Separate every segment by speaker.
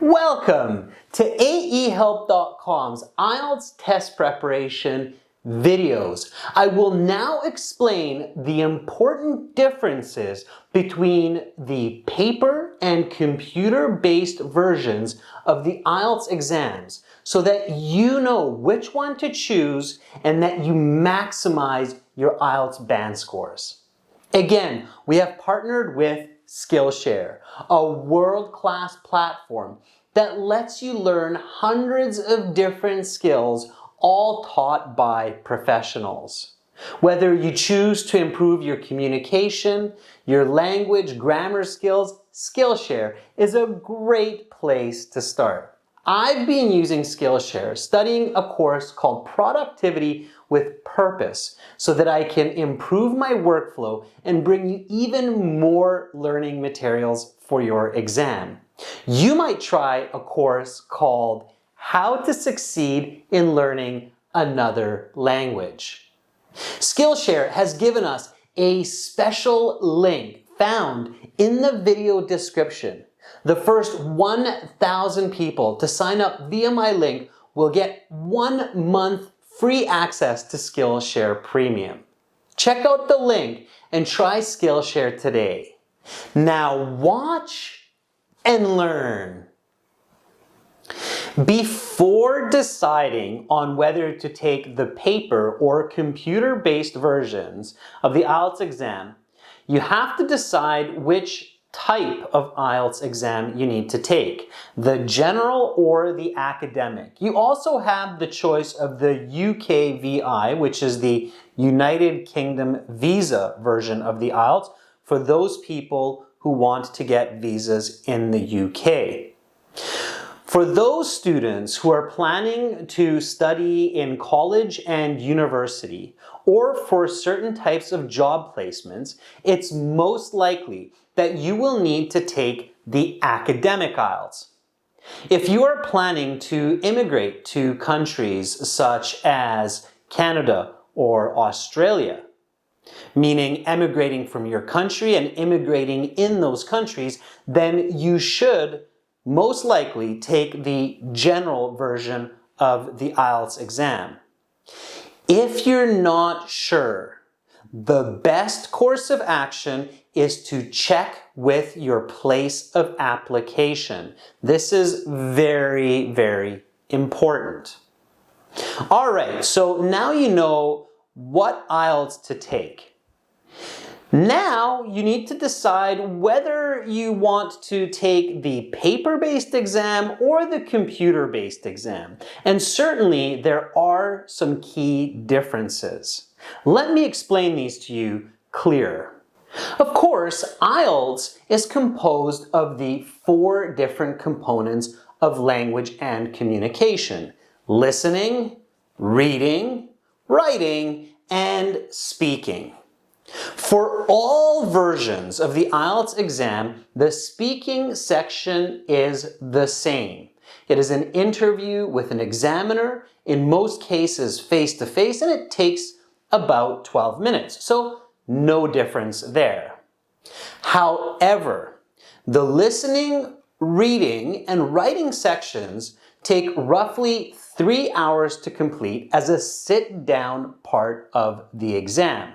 Speaker 1: Welcome to aehelp.com's IELTS test preparation videos. I will now explain the important differences between the paper and computer-based versions of the IELTS exams so that you know which one to choose and that you maximize your IELTS band scores. Again, we have partnered with Skillshare, a world-class platform that lets you learn hundreds of different skills, all taught by professionals. Whether you choose to improve your communication, your language, grammar skills, Skillshare is a great place to start. I've been using Skillshare, studying a course called Productivity with Purpose so that I can improve my workflow and bring you even more learning materials for your exam. You might try a course called How to Succeed in Learning Another Language. Skillshare has given us a special link found in the video description. The first 1,000 people to sign up via my link will get 1 month free access to Skillshare Premium. Check out the link and try Skillshare today. Now watch and learn. Before deciding on whether to take the paper or computer-based versions of the IELTS exam, you have to decide which type of IELTS exam you need to take, the general or the academic. You also have the choice of the UKVI, which is the United Kingdom visa version of the IELTS for those people who want to get visas in the UK. For those students who are planning to study in college and university, or for certain types of job placements, it's most likely that you will need to take the academic IELTS. If you are planning to immigrate to countries such as Canada or Australia, meaning emigrating from your country and immigrating in those countries, then you should most likely take the general version of the IELTS exam. If you're not sure, the best course of action is to check with your place of application. This is very, very important. All right, so now you know what IELTS to take. Now you need to decide whether you want to take the paper-based exam or the computer-based exam. And certainly there are some key differences. Let me explain these to you clearer. Of course, IELTS is composed of the 4 different components of language and communication: listening, reading, writing, and speaking. For all versions of the IELTS exam, the speaking section is the same. It is an interview with an examiner, in most cases face-to-face, and it takes about 12 minutes, so no difference there. However, the listening, reading, and writing sections take roughly 3 hours to complete as a sit-down part of the exam.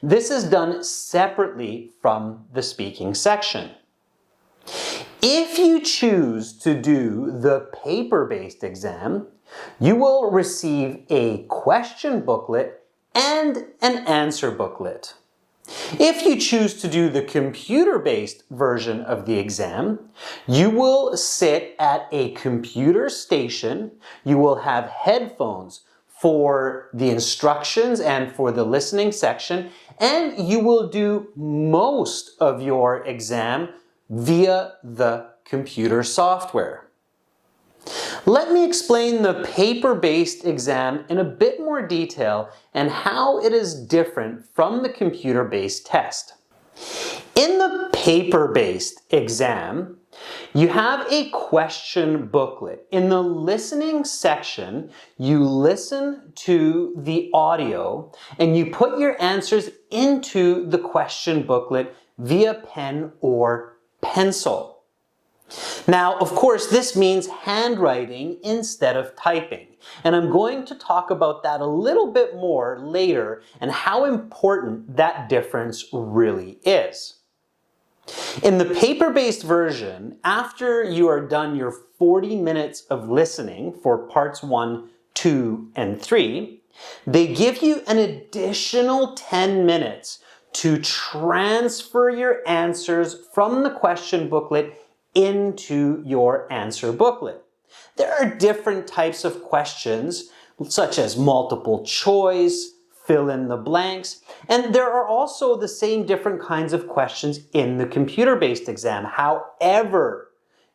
Speaker 1: This is done separately from the speaking section. If you choose to do the paper-based exam, you will receive a question booklet and an answer booklet. If you choose to do the computer-based version of the exam, you will sit at a computer station, you will have headphones for the instructions and for the listening section, and you will do most of your exam via the computer software. Let me explain the paper-based exam in a bit more detail and how it is different from the computer-based test. In the paper-based exam, you have a question booklet. In the listening section, you listen to the audio and you put your answers into the question booklet via pen or pencil. Now, of course, this means handwriting instead of typing. And I'm going to talk about that a little bit more later and how important that difference really is. In the paper-based version, after you are done your 40 minutes of listening for parts 1, 2, and 3, they give you an additional 10 minutes to transfer your answers from the question booklet into your answer booklet. There are different types of questions, such as multiple choice, fill in the blanks, and there are also the same different kinds of questions in the computer-based exam. However,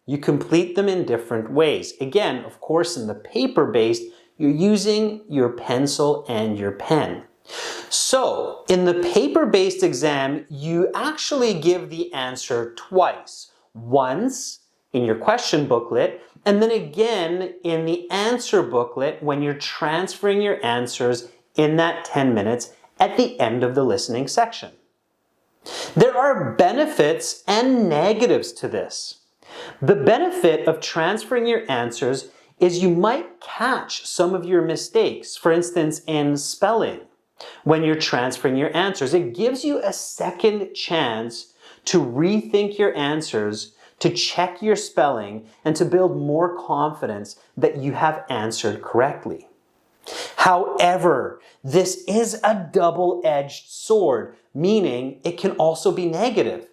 Speaker 1: you complete them in different ways. Again, of course, in the paper-based, you're using your pencil and your pen. So, in the paper-based exam, you actually give the answer twice. Once in your question booklet, and then again in the answer booklet when you're transferring your answers in that 10 minutes at the end of the listening section. There are benefits and negatives to this. The benefit of transferring your answers is you might catch some of your mistakes, for instance in spelling. When you're transferring your answers, it gives you a second chance to rethink your answers, to check your spelling, and to build more confidence that you have answered correctly. However, this is a double-edged sword, meaning it can also be negative.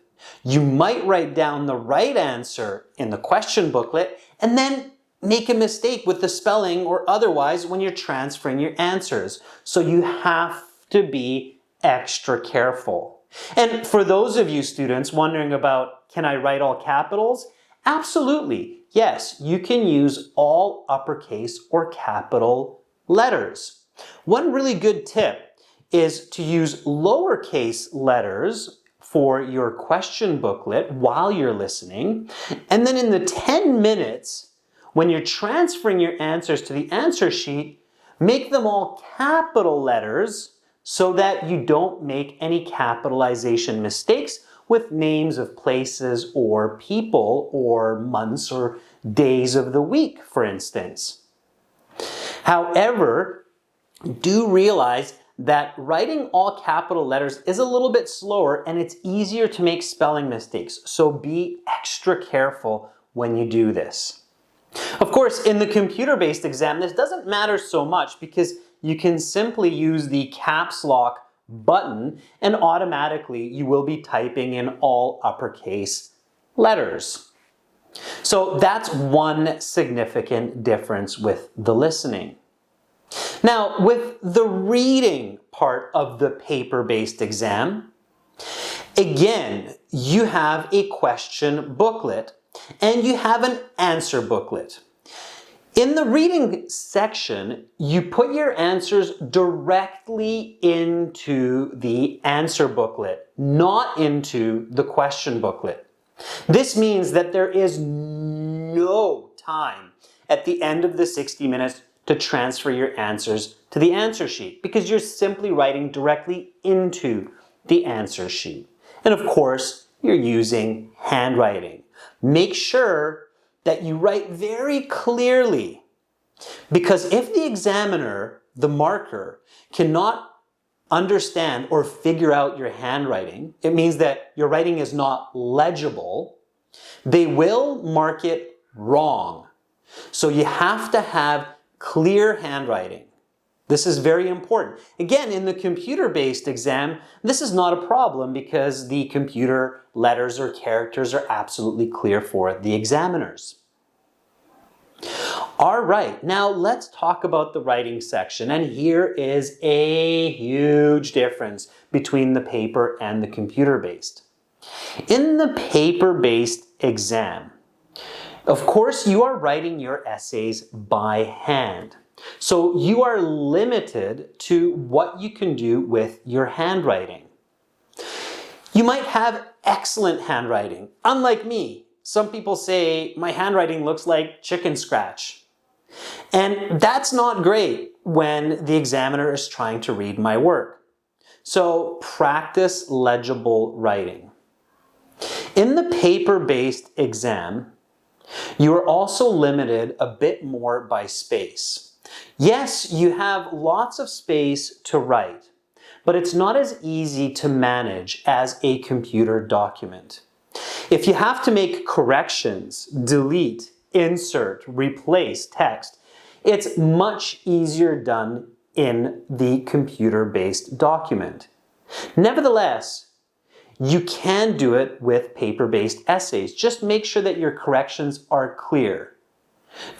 Speaker 1: You might write down the right answer in the question booklet and then make a mistake with the spelling or otherwise when you're transferring your answers. So you have to be extra careful. And for those of you students wondering about, can I write all capitals? Absolutely. Yes, you can use all uppercase or capital letters. One really good tip is to use lowercase letters for your question booklet while you're listening. And then in the 10 minutes, when you're transferring your answers to the answer sheet, make them all capital letters so that you don't make any capitalization mistakes with names of places or people or months or days of the week, for instance. However, do realize that writing all capital letters is a little bit slower and it's easier to make spelling mistakes. So be extra careful when you do this. Of course, in the computer-based exam, this doesn't matter so much because you can simply use the caps lock button and automatically you will be typing in all uppercase letters. So that's one significant difference with the listening. Now, with the reading part of the paper-based exam, again, you have a question booklet and you have an answer booklet. In the reading section, you put your answers directly into the answer booklet, not into the question booklet. This means that there is no time at the end of the 60 minutes to transfer your answers to the answer sheet because you're simply writing directly into the answer sheet. And of course, you're using handwriting. Make sure that you write very clearly because if the examiner, the marker, cannot understand or figure out your handwriting, it means that your writing is not legible, they will mark it wrong. So you have to have clear handwriting. This is very important. Again, in the computer-based exam, this is not a problem because the computer letters or characters are absolutely clear for the examiners. All right, now let's talk about the writing section. And here is a huge difference between the paper and the computer-based. In the paper-based exam, of course, you are writing your essays by hand. So you are limited to what you can do with your handwriting. You might have excellent handwriting. Unlike me, some people say my handwriting looks like chicken scratch. And that's not great when the examiner is trying to read my work. So practice legible writing. In the paper-based exam, You are also limited a bit more by space. Yes, you have lots of space to write, but it's not as easy to manage as a computer document. If you have to make corrections, delete, insert, replace text, it's much easier done in the computer-based document. Nevertheless, you can do it with paper-based essays. Just make sure that your corrections are clear.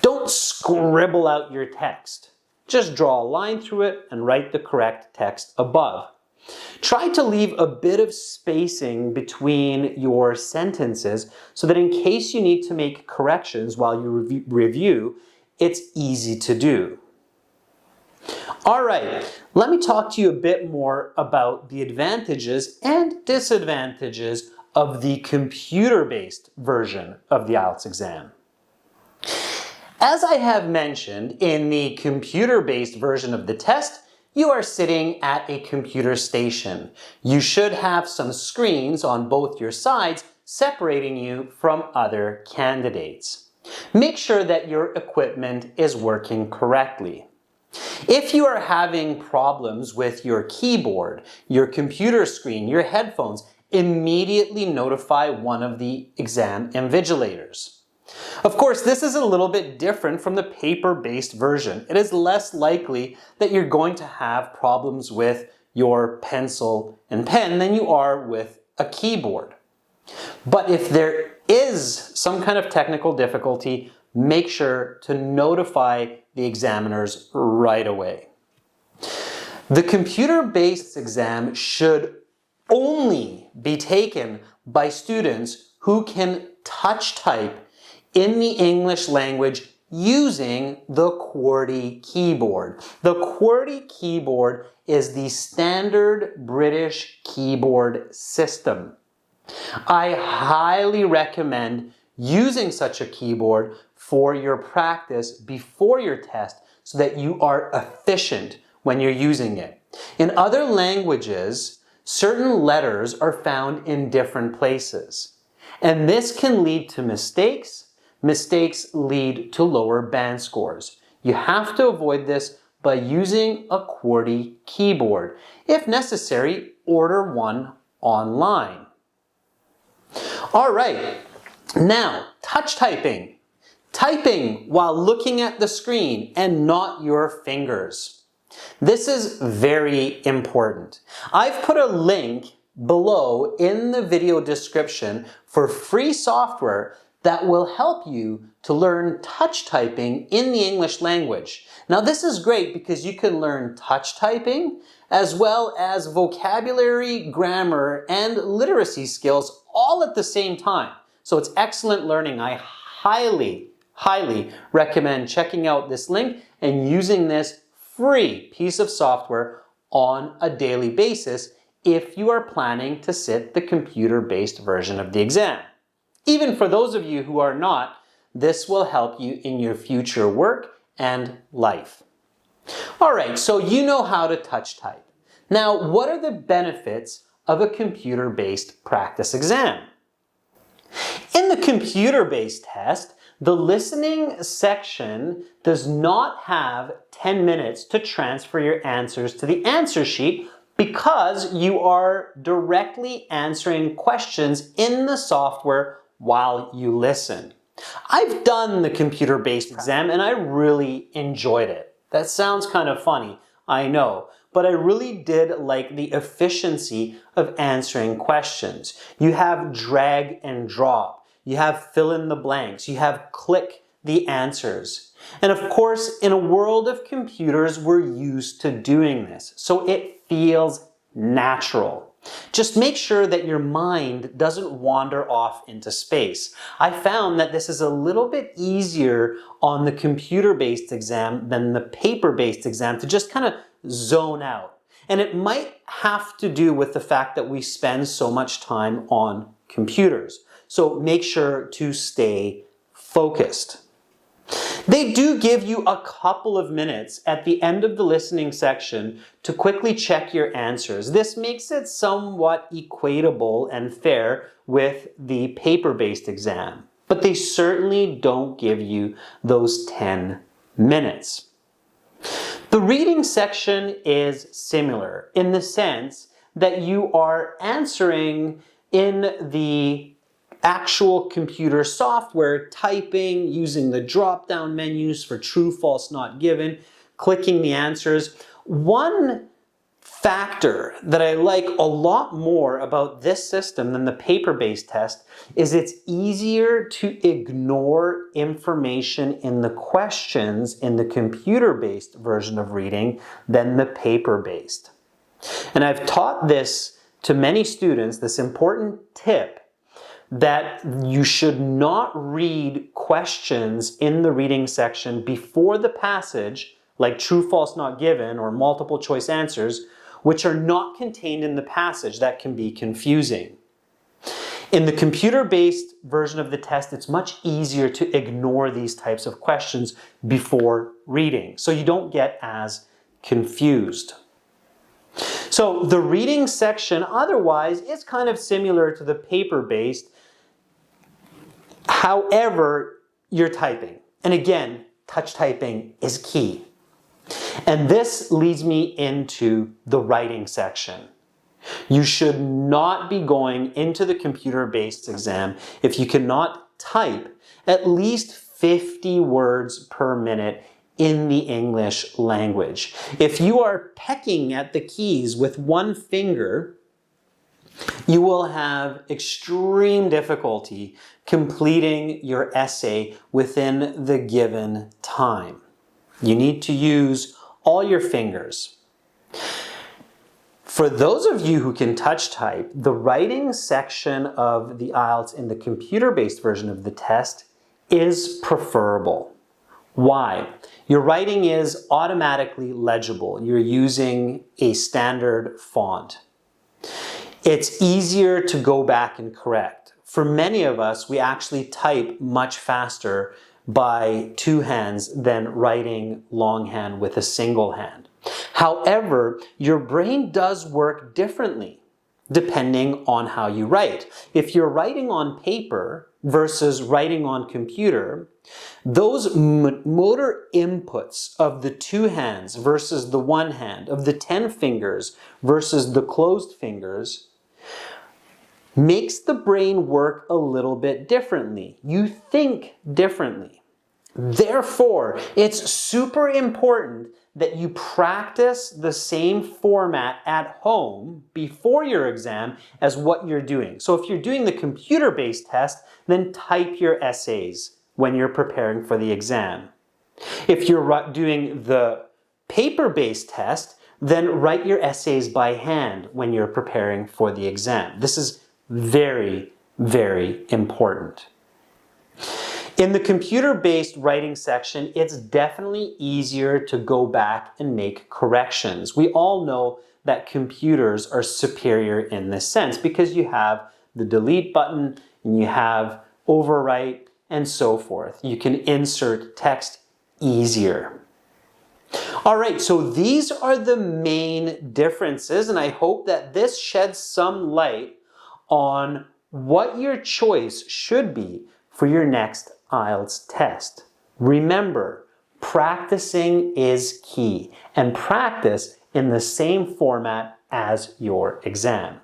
Speaker 1: Don't scribble out your text. Just draw a line through it and write the correct text above. Try to leave a bit of spacing between your sentences so that in case you need to make corrections while you review, it's easy to do. All right, let me talk to you a bit more about the advantages and disadvantages of the computer-based version of the IELTS exam. As I have mentioned, in the computer-based version of the test, you are sitting at a computer station. You should have some screens on both your sides separating you from other candidates. Make sure that your equipment is working correctly. If you are having problems with your keyboard, your computer screen, your headphones, immediately notify one of the exam invigilators. Of course, this is a little bit different from the paper-based version. It is less likely that you're going to have problems with your pencil and pen than you are with a keyboard. But if there is some kind of technical difficulty, make sure to notify the examiners right away. The computer-based exam should only be taken by students who can touch type in the English language using the QWERTY keyboard. The QWERTY keyboard is the standard British keyboard system. I highly recommend using such a keyboard for your practice before your test so that you are efficient when you're using it. In other languages, certain letters are found in different places, and this can lead to mistakes. Mistakes lead to lower band scores. You have to avoid this by using a QWERTY keyboard. If necessary, order one online. All right, now touch typing. Typing while looking at the screen and not your fingers. This is very important. I've put a link below in the video description for free software that will help you to learn touch typing in the English language. Now this is great because you can learn touch typing as well as vocabulary, grammar, and literacy skills all at the same time. So it's excellent learning. I highly recommend checking out this link and using this free piece of software on a daily basis if you are planning to sit the computer-based version of the exam. Even for those of you who are not, this will help you in your future work and life. All right, so you know how to touch type. Now, what are the benefits of a computer-based practice exam? In the computer-based test, the listening section does not have 10 minutes to transfer your answers to the answer sheet because you are directly answering questions in the software while you listen. I've done the computer-based exam and I really enjoyed it. That sounds kind of funny, I know, but I really did like the efficiency of answering questions. You have drag and drop, you have fill in the blanks, you have click the answers. And of course, in a world of computers, we're used to doing this, so it feels natural. Just make sure that your mind doesn't wander off into space. I found that this is a little bit easier on the computer-based exam than the paper-based exam to just kind of zone out. And it might have to do with the fact that we spend so much time on computers. So make sure to stay focused. They do give you a couple of minutes at the end of the listening section to quickly check your answers. This makes it somewhat equatable and fair with the paper-based exam. but they certainly don't give you those 10 minutes. The reading section is similar in the sense that you are answering in the actual computer software, typing, using the drop-down menus for true, false, not given, clicking the answers. One factor that I like a lot more about this system than the paper-based test is it's easier to ignore information in the questions in the computer-based version of reading than the paper-based. And I've taught this to many students, this important tip, that you should not read questions in the reading section before the passage, like true, false, not given, or multiple choice answers, which are not contained in the passage. That can be confusing. In the computer-based version of the test, it's much easier to ignore these types of questions before reading, so you don't get as confused. So the reading section otherwise is kind of similar to the paper-based. However, you're typing. And again, touch typing is key. And this leads me into the writing section. You should not be going into the computer-based exam if you cannot type at least 50 words per minute in the English language. If you are pecking at the keys with one finger, you will have extreme difficulty completing your essay within the given time. You need to use all your fingers. For those of you who can touch type, the writing section of the IELTS in the computer-based version of the test is preferable. Why? Your writing is automatically legible. You're using a standard font. It's easier to go back and correct. For many of us, we actually type much faster by two hands than writing longhand with a single hand. However, your brain does work differently depending on how you write. If you're writing on paper versus writing on computer, those motor inputs of the two hands versus the one hand, of the 10 fingers versus the closed fingers, makes the brain work a little bit differently. You think differently. Therefore, it's super important that you practice the same format at home before your exam as what you're doing. So if you're doing the computer-based test, then type your essays when you're preparing for the exam. If you're doing the paper-based test, then write your essays by hand when you're preparing for the exam. This is very, very important. In the computer-based writing section, it's definitely easier to go back and make corrections. We all know that computers are superior in this sense because you have the delete button and you have overwrite and so forth. You can insert text easier. All right, so these are the main differences, and I hope that this sheds some light on what your choice should be for your next IELTS test. Remember, practicing is key, and practice in the same format as your exam.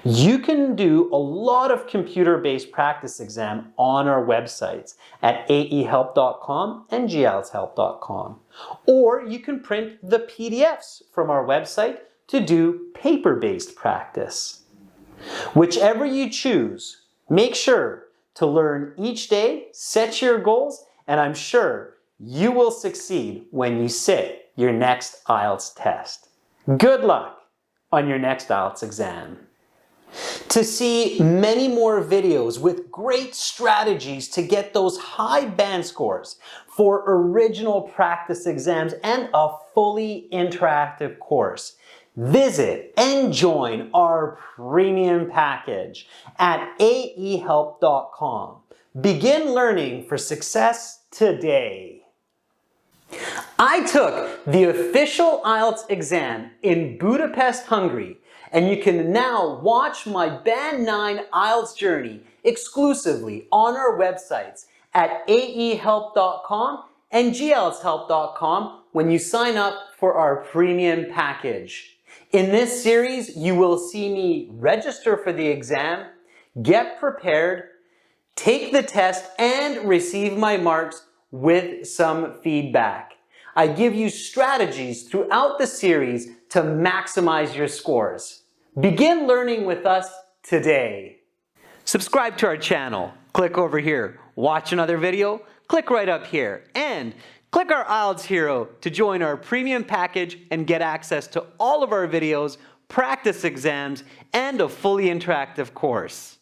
Speaker 1: You can do a lot of computer-based practice exam on our websites at aehelp.com and gieltshelp.com. Or you can print the PDFs from our website to do paper-based practice. Whichever you choose, make sure to learn each day, set your goals, and I'm sure you will succeed when you sit your next IELTS test. Good luck on your next IELTS exam. To see many more videos with great strategies to get those high band scores for original practice exams and a fully interactive course, visit and join our premium package at aehelp.com. Begin learning for success today. I took the official IELTS exam in Budapest, Hungary, and you can now watch my Band 9 IELTS journey exclusively on our websites at aehelp.com and glshelp.com when you sign up for our premium package. In this series, you will see me register for the exam, get prepared, take the test, and receive my marks with some feedback. I give you strategies throughout the series to maximize your scores. Begin learning with us today. Subscribe to our channel. Click over here. Watch another video. Click right up here. And click our IELTS Hero to join our premium package and get access to all of our videos, practice exams, and a fully interactive course.